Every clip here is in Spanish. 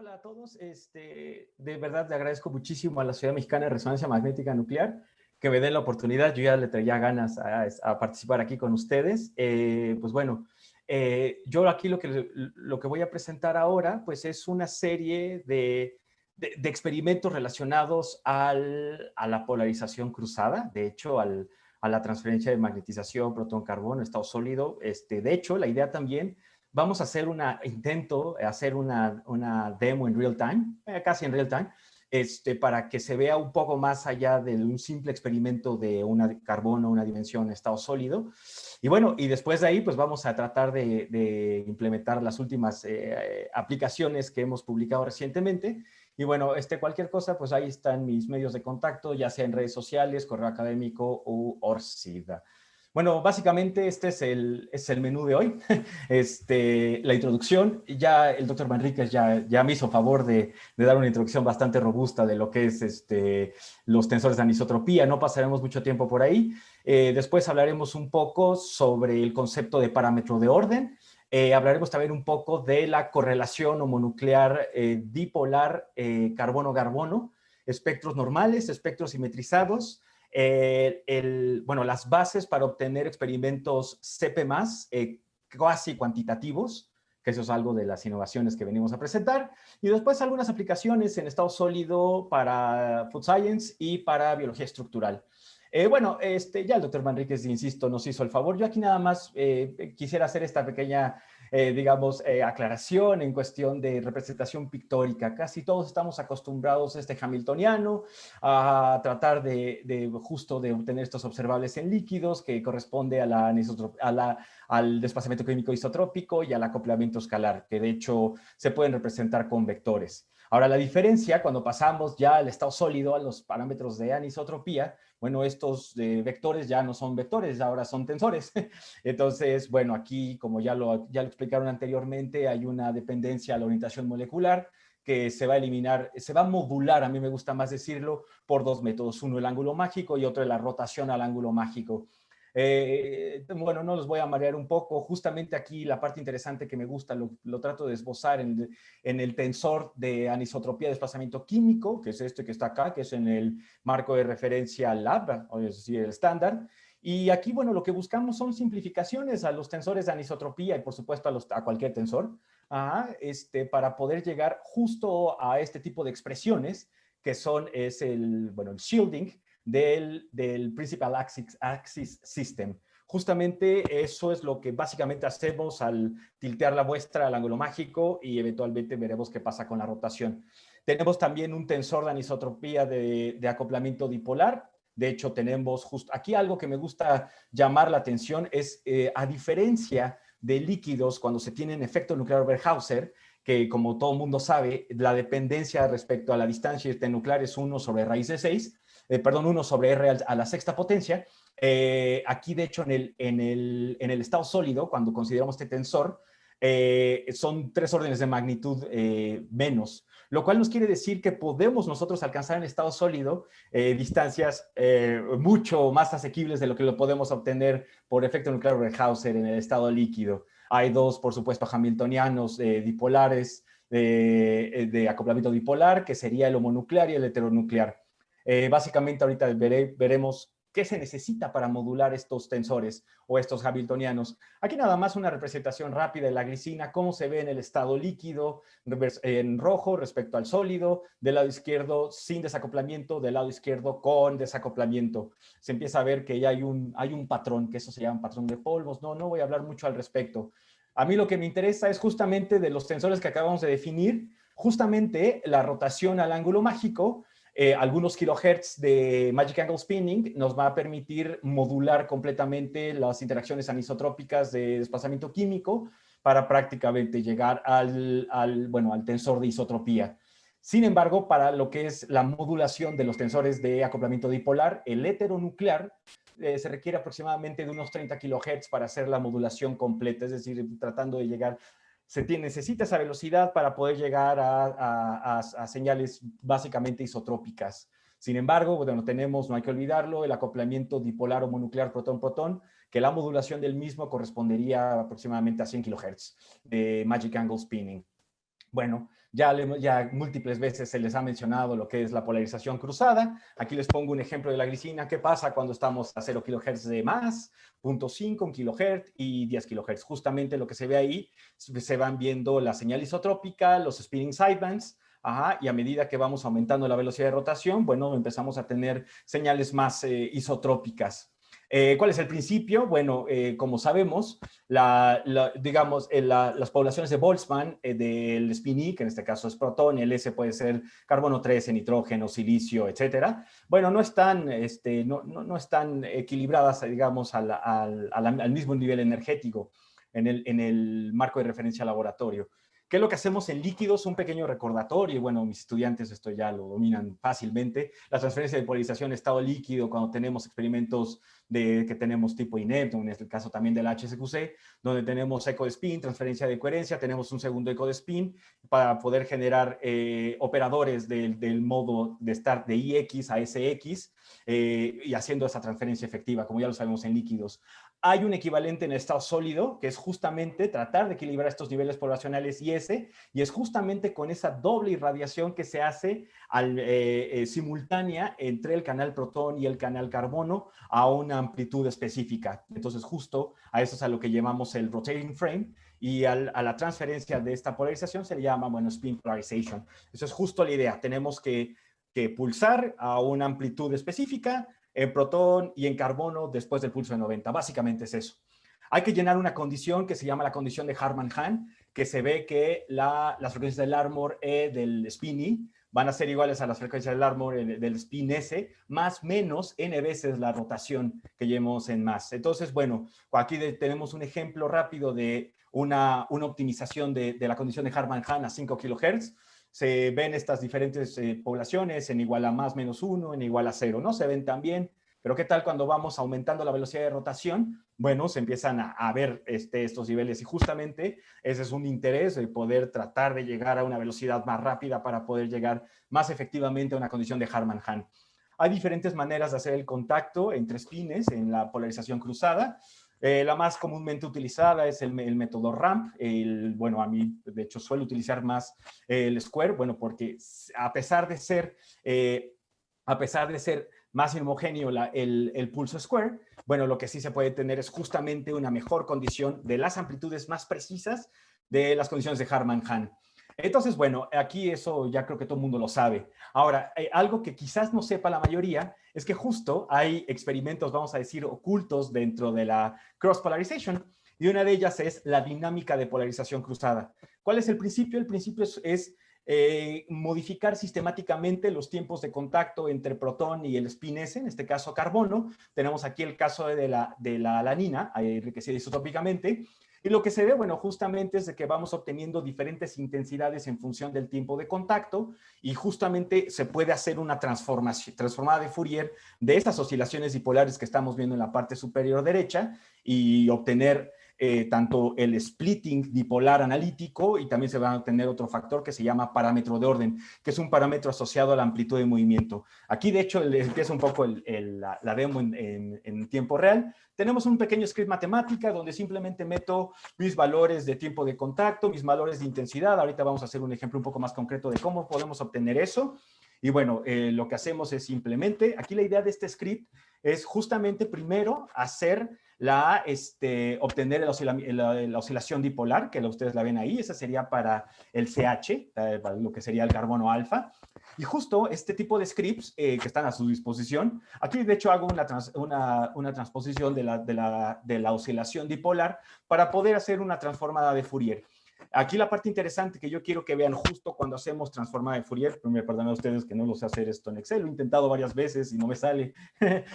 Hola a todos. De verdad le agradezco muchísimo a la Sociedad Mexicana de Resonancia Magnética Nuclear que me den la oportunidad. Yo ya le traía ganas a participar aquí con ustedes. Pues bueno, yo aquí lo que voy a presentar ahora pues es una serie de experimentos relacionados a la polarización cruzada, de hecho a la transferencia de magnetización protón-carbono, estado sólido. De hecho, la idea también vamos a hacer intento hacer una demo en real time, casi en real time, para que se vea un poco más allá de un simple experimento de carbono, una dimensión estado sólido. Y bueno, y después de ahí, pues vamos a tratar de implementar las últimas aplicaciones que hemos publicado recientemente. Y bueno, cualquier cosa, pues ahí están mis medios de contacto, ya sea en redes sociales, correo académico u ORCID. Bueno, básicamente este es el menú de hoy. La introducción, ya el doctor Manríquez ya me hizo favor de dar una introducción bastante robusta de lo que es los tensores de anisotropía. No pasaremos mucho tiempo por ahí. Después hablaremos un poco sobre el concepto de parámetro de orden. Hablaremos también un poco de la correlación homonuclear dipolar carbono-carbono, espectros normales, espectros simetrizados. Bueno, las bases para obtener experimentos CP+, casi cuantitativos, que eso es algo de las innovaciones que venimos a presentar, y después algunas aplicaciones en estado sólido para Food Science y para biología estructural. Bueno, ya el doctor Manríquez, insisto, nos hizo el favor. Yo aquí nada más quisiera hacer esta pequeña, digamos, aclaración en cuestión de representación pictórica. Casi todos estamos acostumbrados a hamiltoniano, a tratar justo de obtener estos observables en líquidos que corresponde al desplazamiento químico isotrópico y al acoplamiento escalar, que de hecho se pueden representar con vectores. Ahora, la diferencia cuando pasamos ya al estado sólido, a los parámetros de anisotropía, bueno, estos vectores ya no son vectores, ahora son tensores. Entonces, bueno, aquí, como ya lo explicaron anteriormente, hay una dependencia a la orientación molecular que se va a eliminar, se va a modular, a mí me gusta más decirlo, por dos métodos. Uno, el ángulo mágico, y otro, la rotación al ángulo mágico. Bueno, no los voy a marear un poco. Justamente aquí la parte interesante que me gusta, lo trato de esbozar en el tensor de anisotropía de desplazamiento químico, que es este que está acá, que es en el marco de referencia LAB, es decir, el estándar. Y aquí, bueno, lo que buscamos son simplificaciones a los tensores de anisotropía y, por supuesto, a cualquier tensor, para poder llegar justo a este tipo de expresiones que es el shielding del Principal Axis System. Justamente eso es lo que básicamente hacemos al tiltear la muestra al ángulo mágico y eventualmente veremos qué pasa con la rotación. Tenemos también un tensor de anisotropía de acoplamiento dipolar. De hecho, tenemos justo aquí algo que me gusta llamar la atención es, a diferencia de líquidos cuando se tienen efecto nuclear Oberhauser, que como todo el mundo sabe, la dependencia respecto a la distancia internuclear es 1 sobre raíz de 6, perdón, 1 sobre R a la sexta potencia. Aquí, de hecho, en el estado sólido, cuando consideramos este tensor, son 3 órdenes de magnitud menos, lo cual nos quiere decir que podemos nosotros alcanzar en estado sólido distancias mucho más asequibles de lo que lo podemos obtener por efecto nuclear Oberhauser en el estado líquido. Hay dos, por supuesto, hamiltonianos dipolares de acoplamiento dipolar, que sería el homonuclear y el heteronuclear. Básicamente ahorita veremos qué se necesita para modular estos tensores o estos hamiltonianos. Aquí nada más una representación rápida de la glicina, cómo se ve en el estado líquido, en rojo respecto al sólido, del lado izquierdo sin desacoplamiento, del lado izquierdo con desacoplamiento. Se empieza a ver que ya hay un patrón, que eso se llama patrón de polvos. No voy a hablar mucho al respecto. A mí lo que me interesa es justamente de los tensores que acabamos de definir, justamente la rotación al ángulo mágico. Algunos kilohertz de Magic Angle Spinning nos va a permitir modular completamente las interacciones anisotrópicas de desplazamiento químico para prácticamente llegar al tensor de isotropía. Sin embargo, para lo que es la modulación de los tensores de acoplamiento dipolar, el heteronuclear, se requiere aproximadamente de unos 30 kilohertz para hacer la modulación completa, es decir, tratando de llegar, necesita esa velocidad para poder llegar a señales básicamente isotrópicas. Sin embargo, bueno, no hay que olvidarlo, el acoplamiento dipolar homonuclear protón-protón, que la modulación del mismo correspondería aproximadamente a 100 kHz de Magic Angle Spinning. Bueno, Ya múltiples veces se les ha mencionado lo que es la polarización cruzada. Aquí les pongo un ejemplo de la glicina. ¿Qué pasa cuando estamos a 0 kHz de más, 0.5, 1 kHz y 10 kHz? Justamente lo que se ve ahí, se van viendo la señal isotrópica, los spinning sidebands, ajá, y a medida que vamos aumentando la velocidad de rotación, bueno, empezamos a tener señales más isotrópicas. ¿Cuál es el principio? Bueno, como sabemos, digamos, las poblaciones de Boltzmann del spin E, que en este caso es protón, el S puede ser carbono 13, nitrógeno, silicio, etcétera. Bueno, no están equilibradas, digamos, al mismo nivel energético en el marco de referencia laboratorio. ¿Qué es lo que hacemos en líquidos? Un pequeño recordatorio, y bueno, mis estudiantes esto ya lo dominan fácilmente. La transferencia de polarización estado líquido, cuando tenemos experimentos que tenemos tipo INEP, en este caso también del HSQC, donde tenemos eco de spin, transferencia de coherencia, tenemos un segundo eco de spin para poder generar operadores del modo de start de IX a SX y haciendo esa transferencia efectiva, como ya lo sabemos en líquidos. Hay un equivalente en el estado sólido, que es justamente tratar de equilibrar estos niveles poblacionales y es justamente con esa doble irradiación que se hace simultánea entre el canal protón y el canal carbono a una amplitud específica. Entonces, justo a eso es a lo que llamamos el rotating frame, y a la transferencia de esta polarización se le llama, bueno, spin polarization. Eso es justo la idea. Tenemos que pulsar a una amplitud específica en protón y en carbono después del pulso de 90. Básicamente es eso. Hay que llenar una condición que se llama la condición de Harman-Hahn, que se ve que las frecuencias del Larmor del spin E van a ser iguales a las frecuencias del Larmor del spin S, más menos n veces la rotación que llevamos en más. Entonces, bueno, aquí tenemos un ejemplo rápido de una optimización de la condición de Harman-Hahn a 5 kHz. Se ven estas diferentes poblaciones en igual a más menos 1, en igual a 0, ¿no? Se ven también, pero ¿qué tal cuando vamos aumentando la velocidad de rotación? Bueno, se empiezan a ver estos niveles, y justamente ese es un interés de poder tratar de llegar a una velocidad más rápida para poder llegar más efectivamente a una condición de Harman-Hahn. Hay diferentes maneras de hacer el contacto entre spines en la polarización cruzada. La más comúnmente utilizada es el método RAMP. Bueno, a mí, de hecho, suelo utilizar más el Square, bueno, porque a pesar de ser más homogéneo el pulso Square, bueno, lo que sí se puede tener es justamente una mejor condición de las amplitudes más precisas de las condiciones de Harman-Hahn. Entonces, bueno, aquí eso ya creo que todo el mundo lo sabe. Ahora, algo que quizás no sepa la mayoría es que justo hay experimentos, vamos a decir, ocultos dentro de la cross polarization, y una de ellas es la dinámica de polarización cruzada. ¿Cuál es el principio? El principio es modificar sistemáticamente los tiempos de contacto entre protón y el spin S, en este caso carbono. Tenemos aquí el caso de la alanina, enriquecida isotópicamente. Y lo que se ve, bueno, justamente es de que vamos obteniendo diferentes intensidades en función del tiempo de contacto, y justamente se puede hacer una transformada de Fourier de estas oscilaciones dipolares que estamos viendo en la parte superior derecha, y obtener tanto el splitting dipolar analítico, y también se va a obtener otro factor que se llama parámetro de orden, que es un parámetro asociado a la amplitud de movimiento. Aquí, de hecho, les empieza un poco la demo en tiempo real. Tenemos un pequeño script matemática donde simplemente meto mis valores de tiempo de contacto, mis valores de intensidad. Ahorita vamos a hacer un ejemplo un poco más concreto de cómo podemos obtener eso. Y bueno, lo que hacemos es simplemente, aquí la idea de este script es justamente primero obtener la oscilación dipolar, que ustedes la ven ahí. Esa sería para el CH, para lo que sería el carbono alfa. Y justo este tipo de scripts que están a su disposición, aquí de hecho hago una transposición de la oscilación dipolar para poder hacer una transformada de Fourier. Aquí la parte interesante que yo quiero que vean justo cuando hacemos transformada de Fourier, me perdonan a ustedes que no lo sé hacer esto en Excel, lo he intentado varias veces y no me sale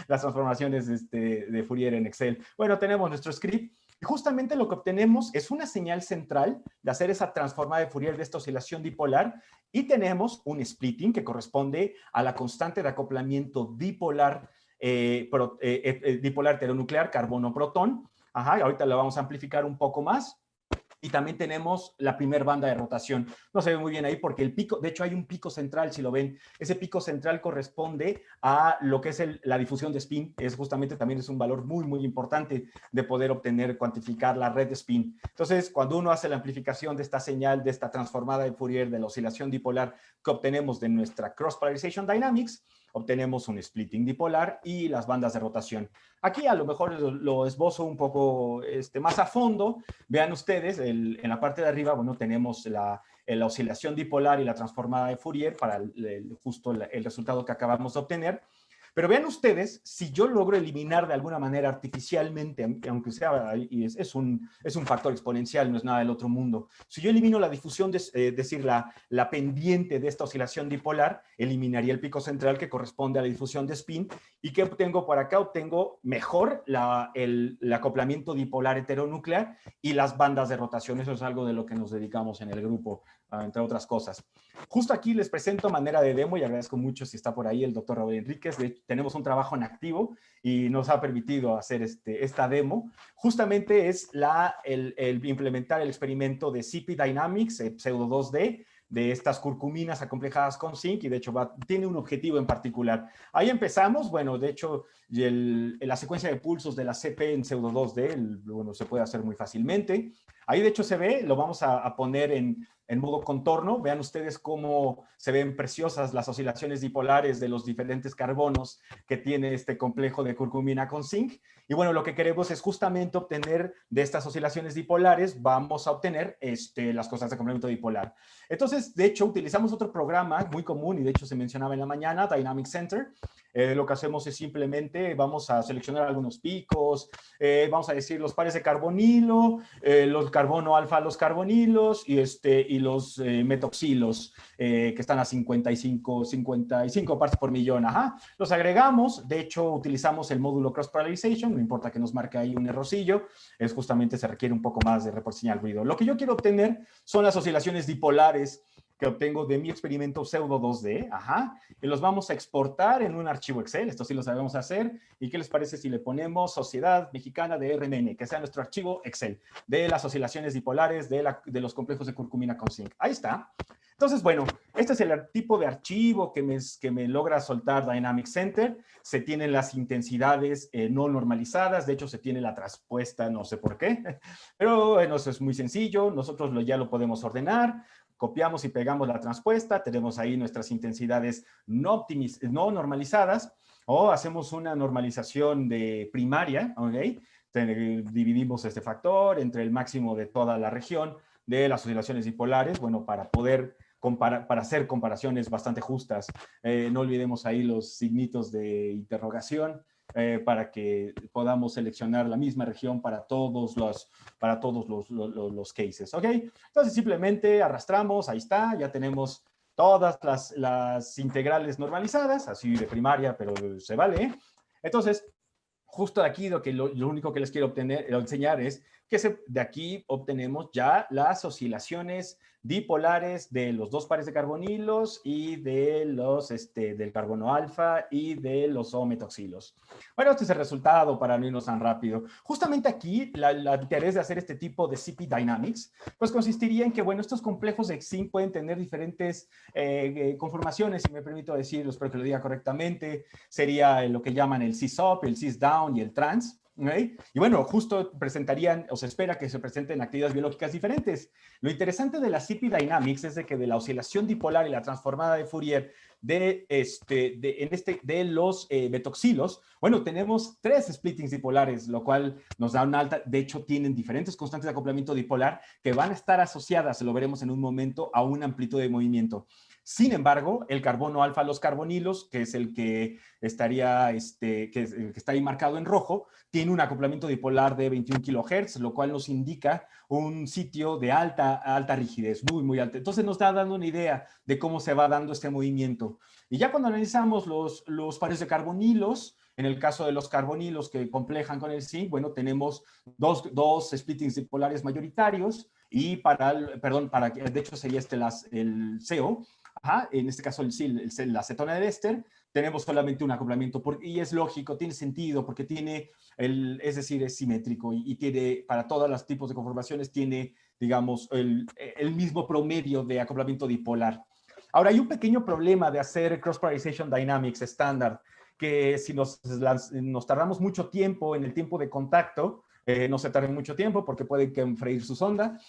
las transformaciones de Fourier en Excel. Bueno, tenemos nuestro script, y justamente lo que obtenemos es una señal central de hacer esa transformada de Fourier de esta oscilación dipolar, y tenemos un splitting que corresponde a la constante de acoplamiento dipolar, dipolar heteronuclear carbono-protón. Ajá, ahorita lo vamos a amplificar un poco más. Y también tenemos la primera banda de rotación. No se ve muy bien ahí porque el pico, de hecho hay un pico central, si lo ven. Ese pico central corresponde a lo que es la difusión de spin. Es justamente también es un valor muy, muy importante de poder obtener, cuantificar la red de spin. Entonces, cuando uno hace la amplificación de esta señal, de esta transformada de Fourier, de la oscilación dipolar que obtenemos de nuestra Cross Polarization Dynamics, obtenemos un splitting dipolar y las bandas de rotación. Aquí a lo mejor lo esbozo un poco más a fondo. Vean ustedes, en la parte de arriba, bueno, tenemos la oscilación dipolar y la transformada de Fourier para justo el resultado que acabamos de obtener. Pero vean ustedes, si yo logro eliminar de alguna manera artificialmente, aunque sea, y es un factor exponencial, no es nada del otro mundo, si yo elimino la difusión, es decir, la pendiente de esta oscilación dipolar, eliminaría el pico central que corresponde a la difusión de spin. ¿Y qué obtengo por acá? Obtengo mejor el acoplamiento dipolar heteronuclear y las bandas de rotación. Eso es algo de lo que nos dedicamos en el grupo, entre otras cosas. Justo aquí les presento manera de demo y agradezco mucho si está por ahí el doctor Raúl Enríquez. Tenemos un trabajo en activo y nos ha permitido hacer esta demo. Justamente es el implementar el experimento de CP Dynamics, pseudo 2D, de estas curcuminas acomplejadas con zinc y de hecho tiene un objetivo en particular. Ahí empezamos, bueno, de hecho la secuencia de pulsos de la CP en pseudo 2D, bueno, se puede hacer muy fácilmente. Ahí de hecho se ve, lo vamos a poner en modo contorno. Vean ustedes cómo se ven preciosas las oscilaciones dipolares de los diferentes carbonos que tiene este complejo de curcumina con zinc. Y bueno, lo que queremos es justamente obtener de estas oscilaciones dipolares, vamos a obtener las cosas de complemento dipolar. Entonces, de hecho, utilizamos otro programa muy común y de hecho se mencionaba en la mañana, Dynamic Center. Lo que hacemos es simplemente vamos a seleccionar algunos picos, vamos a decir los pares de carbonilo, los carbono alfa, los carbonilos y los metoxilos que están a 55 partes por millón. Ajá. Los agregamos, de hecho utilizamos el módulo Cross Polarization, no importa que nos marque ahí un errorcillo, es justamente se requiere un poco más de reporte ruido. Lo que yo quiero obtener son las oscilaciones dipolares que obtengo de mi experimento pseudo 2D, ajá, y los vamos a exportar en un archivo Excel, esto sí lo sabemos hacer, y ¿qué les parece si le ponemos Sociedad Mexicana de RMN, que sea nuestro archivo Excel, de las oscilaciones dipolares de los complejos de curcumina con zinc? Ahí está. Entonces, bueno, este es el tipo de archivo que me logra soltar Dynamic Center. Se tienen las intensidades no normalizadas, de hecho se tiene la traspuesta, no sé por qué, pero bueno, eso es muy sencillo, nosotros ya lo podemos ordenar, copiamos y pegamos la transpuesta, tenemos ahí nuestras intensidades no normalizadas, o hacemos una normalización de primaria, ¿ok? Dividimos este factor entre el máximo de toda la región de las oscilaciones dipolares, bueno, para poder para hacer comparaciones bastante justas. No olvidemos ahí los signitos de interrogación para que podamos seleccionar la misma región para todos los cases, ¿ok? Entonces simplemente arrastramos, ahí está, ya tenemos todas las integrales normalizadas, así de primaria, pero se vale. Entonces, justo de aquí lo único que les quiero enseñar es que de aquí obtenemos ya las oscilaciones dipolares de los dos pares de carbonilos y de del carbono alfa y de los O-metoxilos. Bueno, este es el resultado para no irnos tan rápido. Justamente aquí, la interés de hacer este tipo de CP Dynamics, pues consistiría en que, bueno, estos complejos de zinc pueden tener diferentes conformaciones, si me permito decirlo, espero que lo diga correctamente. Sería lo que llaman el cis-up, el cis-down y el trans. ¿Okay? Y bueno, justo presentarían, o se espera que se presenten actividades biológicas diferentes. Lo interesante de la CP Dynamics es de que de la oscilación dipolar y la transformada de Fourier de los metoxilos, bueno, tenemos 3 splittings dipolares, lo cual nos da una alta, de hecho tienen diferentes constantes de acoplamiento dipolar que van a estar asociadas, lo veremos en un momento, a una amplitud de movimiento. Sin embargo, el carbono alfa, los carbonilos, que es el que estaría, que está ahí marcado en rojo, tiene un acoplamiento dipolar de 21 kHz, lo cual nos indica un sitio de alta rigidez, muy, muy alta. Entonces nos está dando una idea de cómo se va dando este movimiento. Y ya cuando analizamos los pares de carbonilos, en el caso de los carbonilos que complejan con el zinc, bueno, tenemos dos splittings dipolares mayoritarios y de hecho sería el CO, ajá, en este caso la acetona de éster, tenemos solamente un acoplamiento y es lógico, tiene sentido porque tiene es decir, es simétrico y tiene, para todos los tipos de conformaciones, tiene digamos, el mismo promedio de acoplamiento dipolar. Ahora, hay un pequeño problema de hacer cross-polarization dynamics estándar, que si nos tardamos mucho tiempo en el tiempo de contacto, no se tarda mucho tiempo porque puede freír su sonda,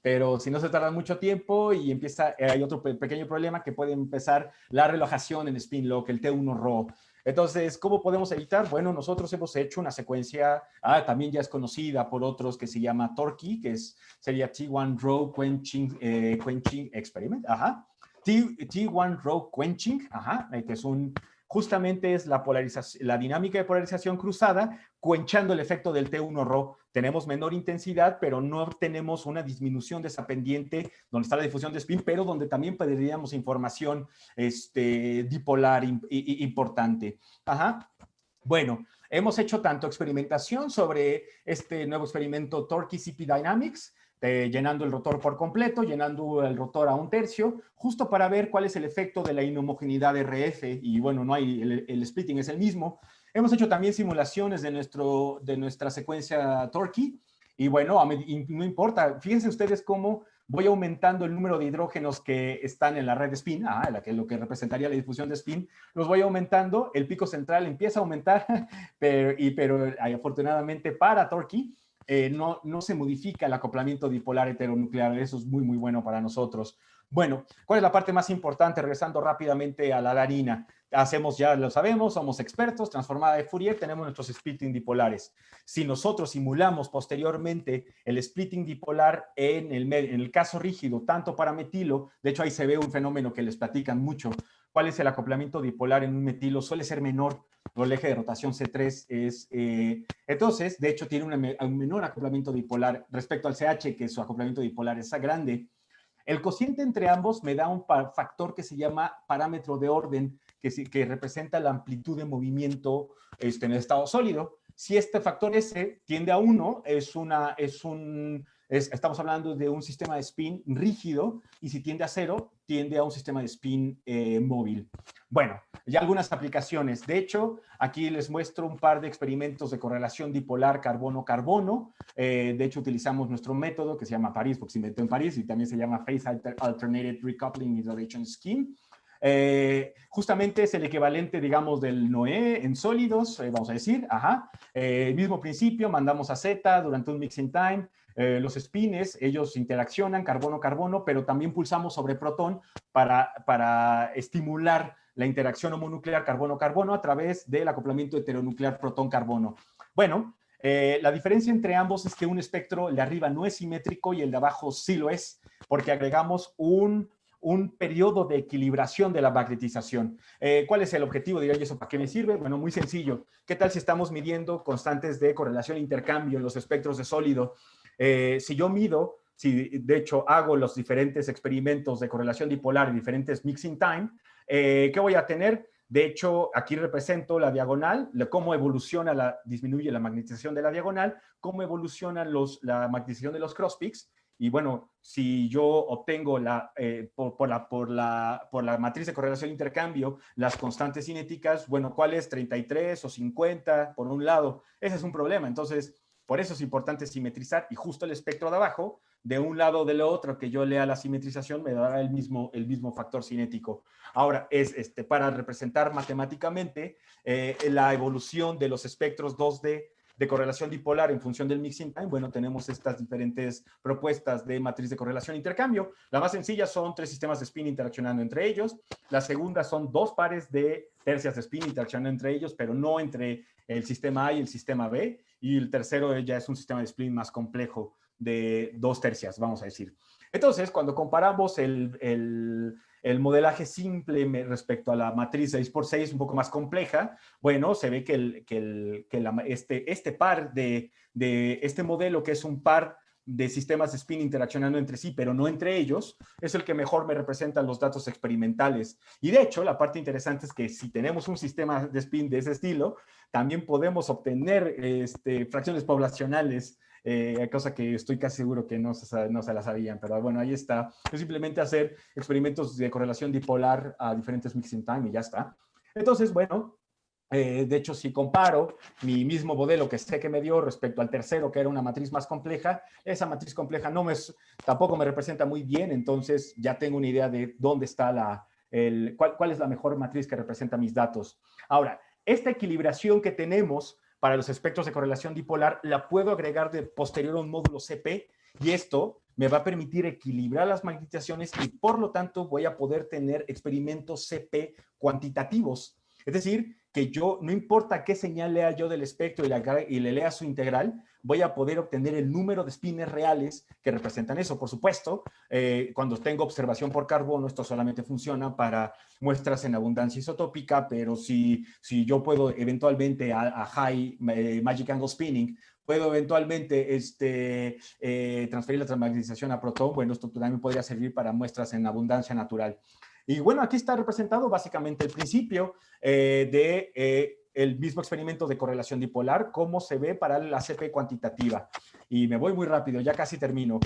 pero si no se tarda mucho tiempo y empieza, hay otro pequeño problema que puede empezar la relajación en spin lock, el T1-RO. Entonces, ¿cómo podemos evitar? Bueno, nosotros hemos hecho una secuencia, también ya es conocida por otros, que se llama TORQUI, que sería T1-RO Quenching Experiment, ajá. T1-RO Quenching, ajá, que es justamente es la polarización, la dinámica de polarización cruzada, quenchando el efecto del T1-RO. Tenemos menor intensidad, pero no tenemos una disminución de esa pendiente donde está la difusión de spin, pero donde también perderíamos información dipolar importante. Ajá. Bueno, hemos hecho tanto experimentación sobre este nuevo experimento TORQUI CP Dynamics, llenando el rotor por completo, llenando el rotor a 1/3, justo para ver cuál es el efecto de la inhomogeneidad RF, y bueno, no hay, el splitting es el mismo. Hemos hecho también simulaciones de nuestra secuencia TORQUI, y bueno, no importa, fíjense ustedes cómo voy aumentando el número de hidrógenos que están en la red de spin, lo que representaría la difusión de spin, los voy aumentando, el pico central empieza a aumentar, pero afortunadamente para TORQUI, no se modifica el acoplamiento dipolar heteronuclear. Eso es muy, muy bueno para nosotros. Bueno, ¿cuál es la parte más importante? Regresando rápidamente a la harina. Ya lo sabemos, somos expertos, transformada de Fourier, tenemos nuestros splitting dipolares. Si nosotros simulamos posteriormente el splitting dipolar en el caso rígido, tanto para metilo, de hecho ahí se ve un fenómeno que les platican mucho. ¿Cuál es el acoplamiento dipolar en un metilo? Suele ser menor, el eje de rotación C3 es... entonces, de hecho, tiene un menor acoplamiento dipolar respecto al CH, que su acoplamiento dipolar es grande. El cociente entre ambos me da un factor que se llama parámetro de orden, que representa la amplitud de movimiento en el estado sólido. Si este factor S tiende a 1, estamos hablando de un sistema de spin rígido, y si tiende a 0, tiende a un sistema de spin móvil. Bueno, ya algunas aplicaciones. De hecho, aquí les muestro un par de experimentos de correlación dipolar carbono-carbono. De hecho, utilizamos nuestro método que se llama París, porque se inventó en París, y también se llama Phase Alternated Recoupling Isolation Scheme. Justamente es el equivalente, digamos, del NOE en sólidos, vamos a decir, mismo principio, mandamos a Z durante un mixing time, los spines, ellos interaccionan carbono-carbono, pero también pulsamos sobre protón para estimular la interacción homonuclear carbono-carbono a través del acoplamiento heteronuclear protón-carbono. Bueno, la diferencia entre ambos es que un espectro, el de arriba no es simétrico y el de abajo sí lo es, porque agregamos un periodo de equilibración de la magnetización. ¿Cuál es el objetivo? Dirán, ¿y eso para qué me sirve? Bueno, muy sencillo. ¿Qué tal si estamos midiendo constantes de correlación e intercambio en los espectros de sólido? Si yo mido, si de hecho hago los diferentes experimentos de correlación dipolar en diferentes mixing time, ¿qué voy a tener? De hecho, aquí represento la diagonal, cómo evoluciona, disminuye la magnetización de la diagonal, cómo evoluciona la magnetización de los cross peaks. Y bueno, si yo obtengo por la matriz de correlación e intercambio las constantes cinéticas, bueno, ¿cuál es? 33 o 50 por un lado. Ese es un problema. Entonces, por eso es importante simetrizar, y justo el espectro de abajo, de un lado o del otro, que yo lea la simetrización, me dará el mismo factor cinético. Ahora, para representar matemáticamente la evolución de los espectros 2D de correlación dipolar en función del mixing time, bueno, tenemos estas diferentes propuestas de matriz de correlación e intercambio. La más sencilla son 3 sistemas de spin interaccionando entre ellos. La segunda son 2 pares de tercias de spin interaccionando entre ellos, pero no entre el sistema A y el sistema B. Y el tercero ya es un sistema de spin más complejo de 2 tercias, vamos a decir. Entonces, cuando comparamos el modelaje simple respecto a la matriz 6x6 un poco más compleja, bueno, se ve que este par de este modelo, que es un par de sistemas de spin interaccionando entre sí, pero no entre ellos, es el que mejor me representa los datos experimentales. Y de hecho, la parte interesante es que si tenemos un sistema de spin de ese estilo, también podemos obtener fracciones poblacionales, cosa que estoy casi seguro que no se la sabían, pero bueno, ahí está. Es simplemente hacer experimentos de correlación dipolar a diferentes mixing time y ya está. Entonces, bueno, De hecho, si comparo mi mismo modelo que sé que me dio respecto al tercero, que era una matriz más compleja, esa matriz compleja tampoco me representa muy bien, entonces ya tengo una idea de dónde está cuál es la mejor matriz que representa mis datos. Ahora, esta equilibración que tenemos para los espectros de correlación dipolar la puedo agregar de posterior a un módulo CP y esto me va a permitir equilibrar las magnetizaciones y por lo tanto voy a poder tener experimentos CP cuantitativos. Es decir, que yo, no importa qué señal lea yo del espectro y le lea su integral, voy a poder obtener el número de spines reales que representan eso. Por supuesto, cuando tengo observación por carbono, esto solamente funciona para muestras en abundancia isotópica, pero si yo puedo eventualmente a high magic angle spinning, puedo eventualmente transferir la transmagnetización a protón, bueno, esto también podría servir para muestras en abundancia natural. Y bueno, aquí está representado básicamente el principio el mismo experimento de correlación dipolar, cómo se ve para la CP cuantitativa. Y me voy muy rápido, ya casi termino.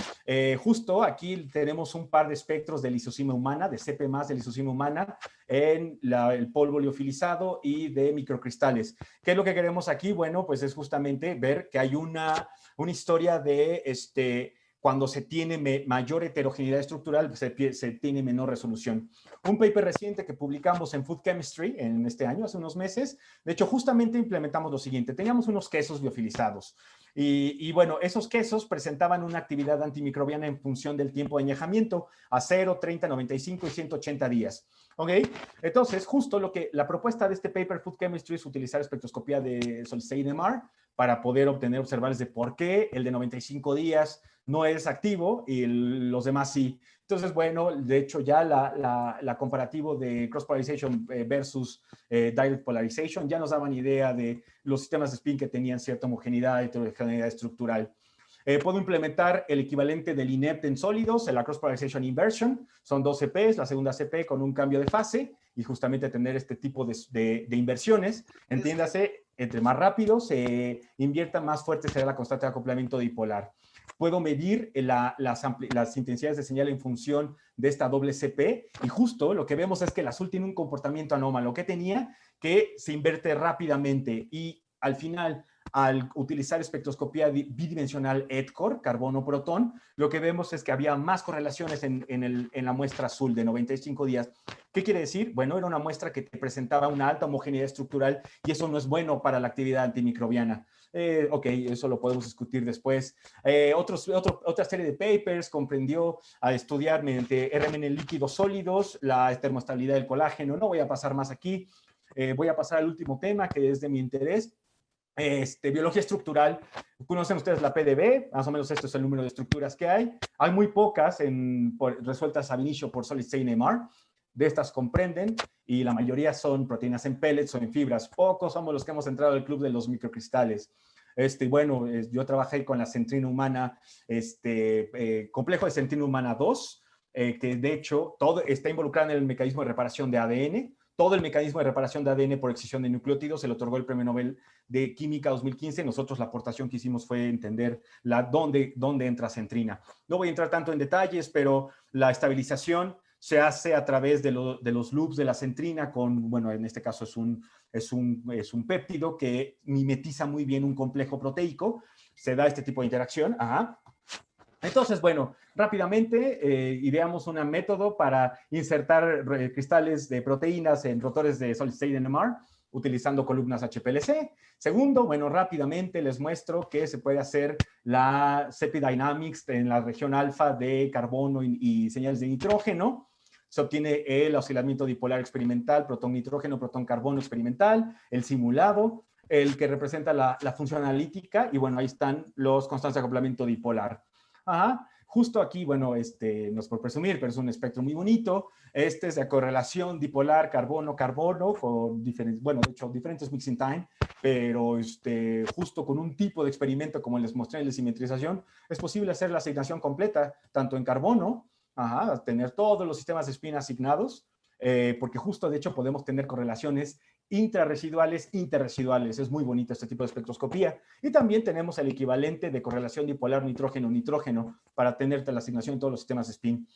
Justo aquí tenemos un par de espectros de lisosima humana, de CP más de lisosima humana, en el polvo liofilizado y de microcristales. ¿Qué es lo que queremos aquí? Bueno, pues es justamente ver que hay una historia de cuando se tiene mayor heterogeneidad estructural, se tiene menor resolución. Un paper reciente que publicamos en Food Chemistry en este año, hace unos meses, de hecho, justamente implementamos lo siguiente. Teníamos unos quesos liofilizados y bueno, esos quesos presentaban una actividad antimicrobiana en función del tiempo de añejamiento a 0, 30, 95 y 180 días. ¿Ok? Entonces, justo la propuesta de este paper Food Chemistry es utilizar espectroscopía de solid state NMR para poder observar de por qué el de 95 días no es activo y los demás sí. Entonces, bueno, de hecho ya la comparativo de cross polarization versus direct polarization ya nos daban idea de los sistemas de spin que tenían cierta homogeneidad y heterogeneidad estructural. Puedo implementar el equivalente del INEPT en sólidos, en la cross polarization inversion. Son dos CPs, la segunda CP con un cambio de fase y justamente tener este tipo de inversiones. Entiéndase, entre más rápido se invierta, más fuerte será la constante de acoplamiento dipolar. Puedo medir las intensidades de señal en función de esta doble CP y justo lo que vemos es que el azul tiene un comportamiento anómalo que tenía que se inverte rápidamente y al final, al utilizar espectroscopía bidimensional EDCOR, carbono-protón, lo que vemos es que había más correlaciones en la muestra azul de 95 días. ¿Qué quiere decir? Bueno, era una muestra que te presentaba una alta homogeneidad estructural y eso no es bueno para la actividad antimicrobiana. Ok, eso lo podemos discutir después. Otra serie de papers comprendió a estudiar mediante RMN líquidos sólidos la termoestabilidad del colágeno. No voy a pasar más aquí. Voy a pasar al último tema que es de mi interés. Biología estructural. ¿Conocen ustedes la PDB? Más o menos esto es el número de estructuras que hay. Hay muy pocas resueltas ab initio por solid state NMR. De estas comprenden y la mayoría son proteínas en pellets o en fibras. Pocos somos los que hemos entrado al club de los microcristales. Bueno, yo trabajé con la centrina humana, complejo de centrina humana 2, que de hecho todo está involucrado en el mecanismo de reparación de ADN. Todo el mecanismo de reparación de ADN por excisión de nucleótidos se le otorgó el Premio Nobel de Química 2015. Nosotros la aportación que hicimos fue entender dónde entra centrina. No voy a entrar tanto en detalles, pero la estabilización se hace a través de los loops de la centrina con, bueno, en este caso es un péptido que mimetiza muy bien un complejo proteico. Se da este tipo de interacción. Ajá. Entonces, bueno, rápidamente ideamos un método para insertar cristales de proteínas en rotores de solid state NMR utilizando columnas HPLC. Segundo, bueno, rápidamente les muestro que se puede hacer la CP Dynamics en la región alfa de carbono y señales de nitrógeno. Se obtiene el oscilamiento dipolar experimental, protón-nitrógeno, protón-carbono experimental, el simulado, el que representa la función analítica y bueno, ahí están los constantes de acoplamiento dipolar. Ajá. Justo aquí, bueno, no es por presumir, pero es un espectro muy bonito. Este es de correlación dipolar carbono-carbono con diferentes mixing time, pero justo con un tipo de experimento como les mostré en la simetrización, es posible hacer la asignación completa, tanto en carbono, tener todos los sistemas de spin asignados, porque justo de hecho podemos tener correlaciones intrarresiduales, interresiduales. Es muy bonito este tipo de espectroscopía. Y también tenemos el equivalente de correlación dipolar nitrógeno-nitrógeno para tener la asignación de todos los sistemas de spin.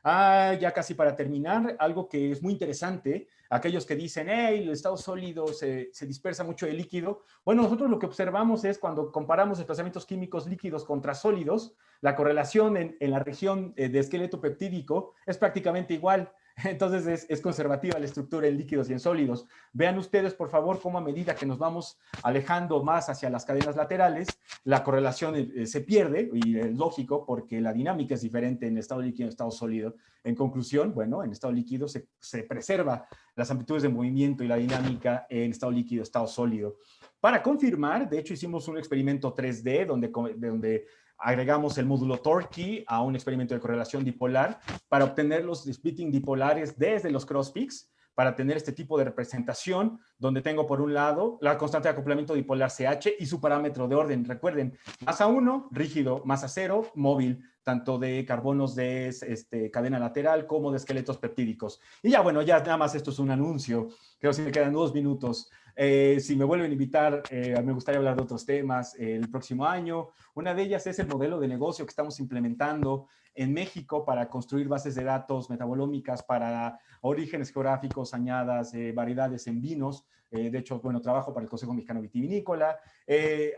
Ya casi para terminar, algo que es muy interesante. aquellos que dicen, hey, el estado sólido se dispersa mucho el líquido. Bueno, nosotros lo que observamos es cuando comparamos desplazamientos químicos líquidos contra sólidos, la correlación en la región de esqueleto peptídico es prácticamente igual. Entonces es conservativa la estructura en líquidos y en sólidos. Vean ustedes, por favor, cómo a medida que nos vamos alejando más hacia las cadenas laterales, la correlación se pierde, y es lógico porque la dinámica es diferente en estado líquido y en estado sólido. En conclusión, bueno, en estado líquido se preserva las amplitudes de movimiento y la dinámica en estado líquido, estado sólido. Para confirmar, de hecho hicimos un experimento 3D donde agregamos el módulo Torquay a un experimento de correlación dipolar para obtener los splitting dipolares desde los cross peaks, para tener este tipo de representación, donde tengo por un lado la constante de acoplamiento dipolar CH y su parámetro de orden. Recuerden, masa 1, rígido, masa 0, móvil, tanto de carbonos de cadena lateral como de esqueletos peptídicos. Y ya, bueno, ya nada más esto es un anuncio. Creo que me quedan 2 minutos. Si me vuelven a invitar, me gustaría hablar de otros temas el próximo año. Una de ellas es el modelo de negocio que estamos implementando en México para construir bases de datos metabolómicas para orígenes geográficos, añadas, variedades en vinos. De hecho, bueno, trabajo para el Consejo Mexicano Vitivinícola.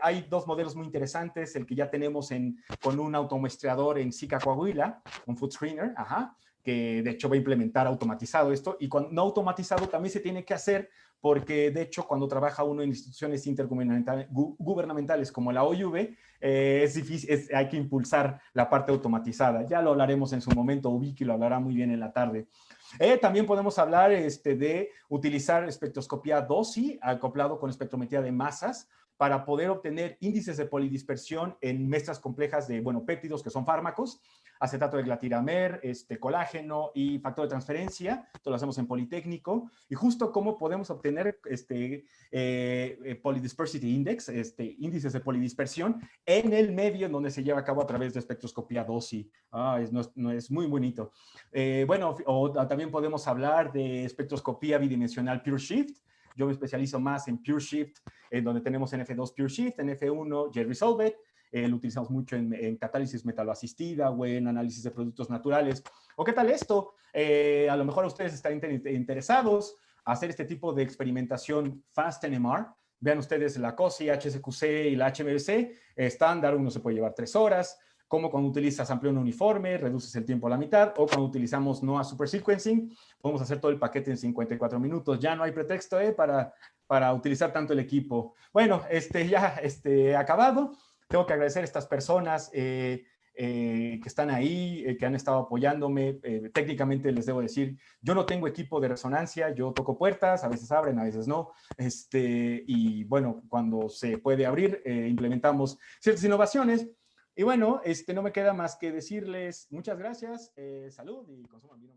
Hay 2 modelos muy interesantes, el que ya tenemos con un automuestreador en Sica, Coahuila, un food screener, que de hecho va a implementar automatizado esto, y cuando no automatizado también se tiene que hacer porque de hecho cuando trabaja uno en instituciones intergubernamentales como la OIV, es difícil, hay que impulsar la parte automatizada. Ya lo hablaremos en su momento, Vicky lo hablará muy bien en la tarde. También podemos hablar de utilizar espectroscopía DOSI acoplado con espectrometría de masas para poder obtener índices de polidispersión en mezclas complejas de, bueno, péptidos que son fármacos, acetato de glatiramер, colágeno y factor de transferencia. Esto lo hacemos en Politécnico. Y justo cómo podemos obtener polydispersity index, índices de polidispersión en el medio en donde se lleva a cabo a través de espectroscopía DOSI. Es muy bonito. Bueno, también podemos hablar de espectroscopía bidimensional PureShift. Yo me especializo más en PureShift, en donde tenemos NF2 PureShift, NF1 JResolve. Lo utilizamos mucho en catálisis metaloasistida o en análisis de productos naturales. ¿O qué tal esto? A lo mejor ustedes están interesados a hacer este tipo de experimentación Fast NMR. Vean ustedes la COSI, HSQC y la HMBC estándar, uno se puede llevar 3 horas. Como cuando utilizas amplión uniforme, reduces el tiempo a la mitad, o cuando utilizamos NOAA Super Sequencing, podemos hacer todo el paquete en 54 minutos. Ya no hay pretexto para utilizar tanto el equipo. Bueno, ya acabado. Tengo que agradecer a estas personas que están ahí, que han estado apoyándome. Técnicamente les debo decir, yo no tengo equipo de resonancia, yo toco puertas, a veces abren, a veces no. Y bueno, cuando se puede abrir, implementamos ciertas innovaciones. Y bueno, no me queda más que decirles muchas gracias, salud y consuman vino.